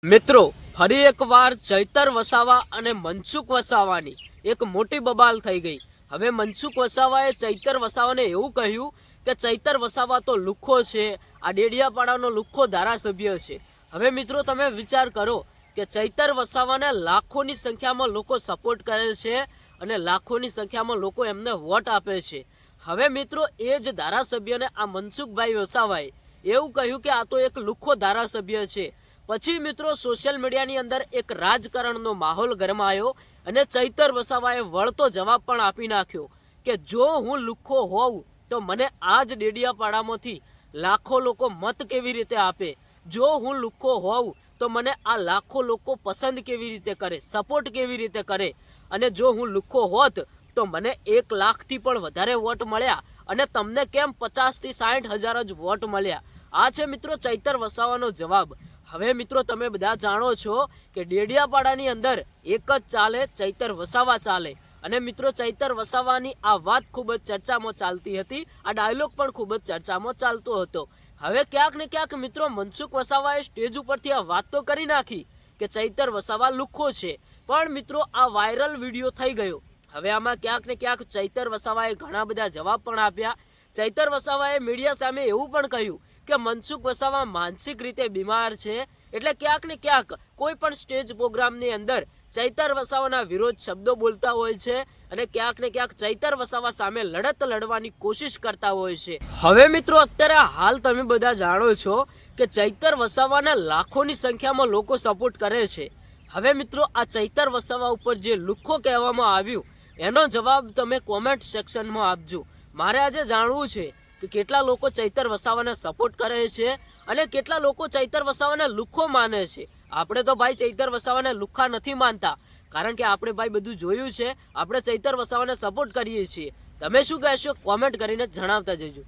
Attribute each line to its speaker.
Speaker 1: મિત્રો ફરી એકવાર ચૈતર વસાવા અને મનસુખ વસાવાની એક મોટી બબાલ થઈ ગઈ। હવે મનસુખ વસાવાએ ચૈતર વસાવાને એવું કહ્યું કે ચૈતર વસાવા તો લુખ્ખો છે, આ ડેડિયાપાડાનો લુખ્ખો ધારાસભ્ય છે। હવે મિત્રો તમે વિચાર કરો કે ચૈતર વસાવાને લાખોની સંખ્યામાં લોકો સપોર્ટ કરે છે અને લાખોની સંખ્યામાં લોકો એમને વોટ આપે છે। હવે મિત્રો એ જ ધારાસભ્યને આ મનસુખભાઈ વસાવાએ એવું કહ્યું કે આ તો એક લુખ્ખો ધારાસભ્ય છે। પછી મિત્રો સોશિયલ મીડિયાની અંદર એક રાજકારણનો માહોલ ગરમાયો અને ચૈતર વસાવાએ વળતો જવાબ પણ આપી નાખ્યો કે જો હું લુખ્ખો હોઉં તો મને આ જ ડેડિયાપાડામાંથી લાખો લોકો મત કેવી રીતે આપે, જો હું લુખ્ખો હોઉં તો મને આ લાખો લોકો પસંદ કેવી રીતે કરે, સપોર્ટ કેવી રીતે કરે, અને જો હું લુખ્ખો હોત તો મને 1 લાખથી પણ વધારે વોટ મળ્યા અને તમને કેમ 50 થી 60 હજાર જ વોટ મળ્યા। આ છે મિત્રો ચૈતર વસાવાનો જવાબ। હવે મિત્રો તમે બધા જાણો છો કે ડેડિયાપાડાની અંદર એક જ ચાલે, ચૈતર વસાવા ચાલે। અને મિત્રો ચૈતર વસાવાની આ વાત ખૂબ જ ચર્ચામાં ચાલતી હતી, આ ડાયલોગ પણ ખૂબ જ ચર્ચામાં ચાલતો હતો। હવે ક્યાંક ને ક્યાંક મિત્રો મનસુખ વસાવાએ સ્ટેજ ઉપરથી આ વાત તો કરી નાખી કે ચૈતર વસાવા લુખ્ખો છે, પણ મિત્રો આ વાયરલ વિડીયો થઈ ગયો। હવે આમાં ક્યાંક ને ક્યાંક ચૈતર વસાવાએ ઘણા બધા જવાબ પણ આપ્યા। ચૈતર વસાવાએ મીડિયા સામે એવું પણ કહ્યું કે મનસુખ વસાવા માનસિક રીતે બીમાર છે, એટલે ક્યાંક ને ક્યાંક કોઈ પણ સ્ટેજ પ્રોગ્રામની અંદર ચૈતર વસાવાના વિરોધ શબ્દો બોલતા હોય છે અને ક્યાંક ને ક્યાંક ચૈતર વસાવા સામે લડત લડવાની કોશિશ કરતા હોય છે। હવે મિત્રો અત્યારે હાલ તમે બધા જાણો છો કે ચૈતર વસાવાના લાખોની સંખ્યામાં લોકો સપોર્ટ કરે છે। હવે મિત્રો આ ચૈતર વસાવા ઉપર જે લુખ્ખો કહેવામાં આવ્યું એનો જવાબ તમે કોમેન્ટ સેક્શનમાં આપજો। મારે આજે જાણવું છે કે કેટલા લોકો ચૈતર વસાવાને સપોર્ટ કરે છે અને કેટલા લોકો ચૈતર વસાવાને લુખ્ખો માને છે। આપણે તો ભાઈ ચૈતર વસાવાને લુખ્ખા નથી માનતા, કારણ કે આપણે ભાઈ બધું જોયું છે, આપણે ચૈતર વસાવાને સપોર્ટ કરીએ છીએ। તમે શું કહેશો કોમેન્ટ કરીને જણાવતા જજો।